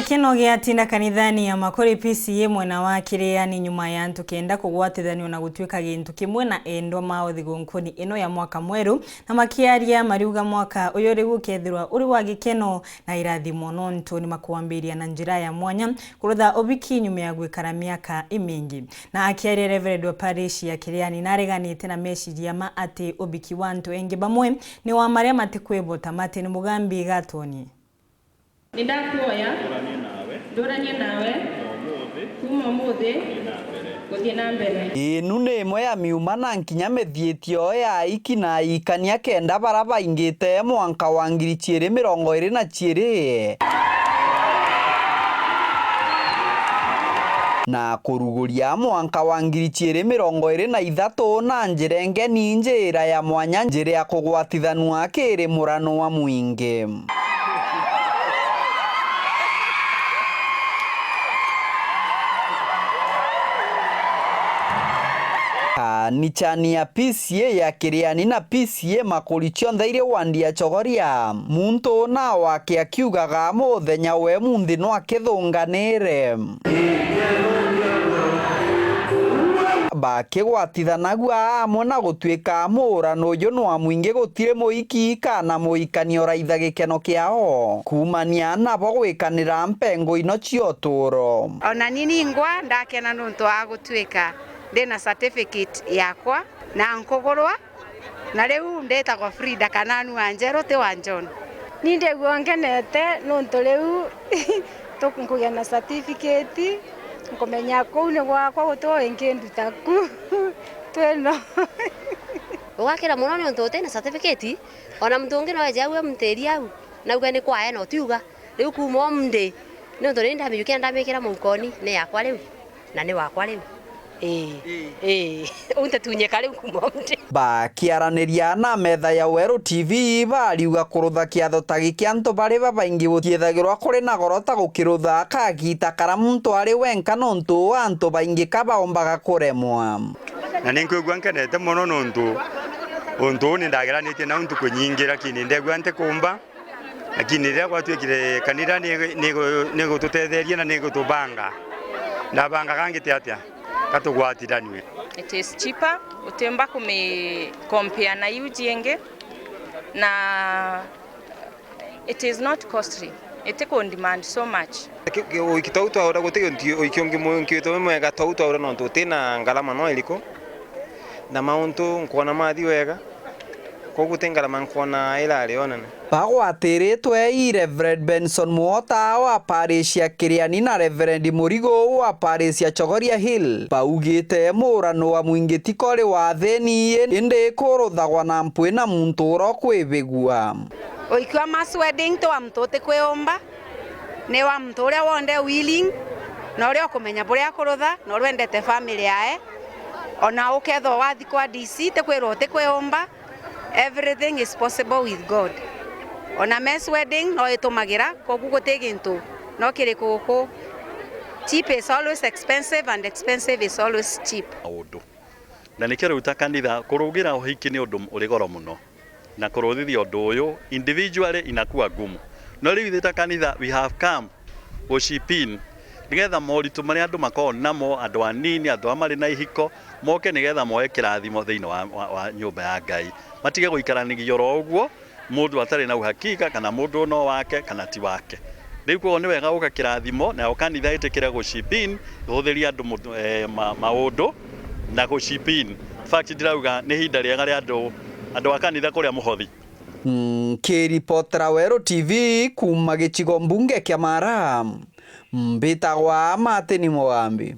Gikeno giatinda kanithani ya Makori PCA mwena wa Kiriani nyuma ya antu kenda kugwatithanio na gutwika gintu kimwe na endwa mao thigunkuni ino ya mwaka mweru na makiaria mariuga mwaka uyu rigu kethirwa uri wa gikeno na irathimo no ntoni makuambiria na njira ya mwanya kurutha obiki nyuma ya gwikara miaka imingi na akiaria Reverend wa parish ya Kiriani nareganite na message ma ati obiki wantu engi bamwe ni wa maria matikwibota Martin Mugambi gatoni Nidakuoya nduranie nawe kuma muthi guthie na mbere inu ni imwe ya miumana nkinya methietio ya iki na ikania kenda bara baingite mwanka wa 2022 na kuruguria mwanka wa 2023 na njira ngeni njira ya mwanya njira ya kugwatithanwa kiri murano wa mwingi. Ni chani ya PCA ya Kiriani na PCA Makori cionthe iri wandia chogoria muntu na wake akiugaga muthenya we munthi no akithunganire bakigwatithanagua amwe na gutwika murano uyu no mwingi gutire muiki kana muikanio raitha gikeno kiao kumania nabo gwikanira mpengo ino cio turo ona nini ngwa ndakena nuntu agutwika ndena certificate yakwa na nkogorwa na riu ndetagwa Frida Kananu Anjero te wa John ninde guongenete nuntu riu tukungugia na certificate nkomenya ko ne gwakwa guto engendu taku tweno ugakira muno ni untu tena certificate ona mtu ungi no ajawe mteri au na uga ni kwa eno tiuga riu kuma mnde ni untu rinda miyukia ndamikira mukoni ni yakwa riu na ni wakwa riu unta tunyeka riu kuma mnde bakiaraniria na metha ya Weru TV bariuga kurutha kiatho ta giki antu bari babaingi gutiethagirwa kuri na gorota gukirutha kagita karamuntu ari wenka nontu antu baingi kabaombaga kuremwa na ninkwigua nkenete muno nontu untu ni ndageranitie na untu kunyingira kini ndegwa nte kumba lakini ria gwatwikire kanira ni gututetheria na ni gutubanga ndabanga kangite atia katugwatiraniwe. It is cheaper utemba kume compare na UGenge na it is not costly. It take on demand so much. Ikitautu ahora gutege ikiongi mwito mwega tautu ahora no tena ngalama no iliko na mauntu nkona mathi wega kogutenga mankona ila leona bagwatiritwe Reverend Benson Muota wa parish ya Kiriani na Reverend Murigo wa parish ya Chogoria Hill baugite murano wa mwingi tikori wa theni indi kuruthagwa na mpwe na muntu uro kwibigua oikwa mass wedding to amtote kweomba ne wa mtore wonde willing no rio kumenya buria kurutha no rwendete family yae ona uketho wathi kwa DC te kwirote kweomba. Everything is possible with God. On a mass wedding, no itumagira kogu gotegintu no kire koko. Cheap is always expensive and expensive is always cheap. Na nikero utakanitha kurugira uhiki ni undu uri goro muno na kuruthithia undu uyu individually inakuwa gumu no riu thita kanitha we have come worshiping nigetha moritu mari andu makona namo andu anini andu amari na ihiko moke nigetha moe kirathimo thiini wa nyumba ya Ngai matige guikaranigia ro uguo mundu atari na uhakika kana mundu no wake kana ti wake riu ko ni wega uka kirathimo na ukanitha itikira gushipin guthiria andu maundu na gushipin fact ndirauga ni hinda riega ri andu akanitha kuria muhothi kiripotera Weru TV kuma gicigo mbunge kia Mara mbitagwa Martin Mugambi.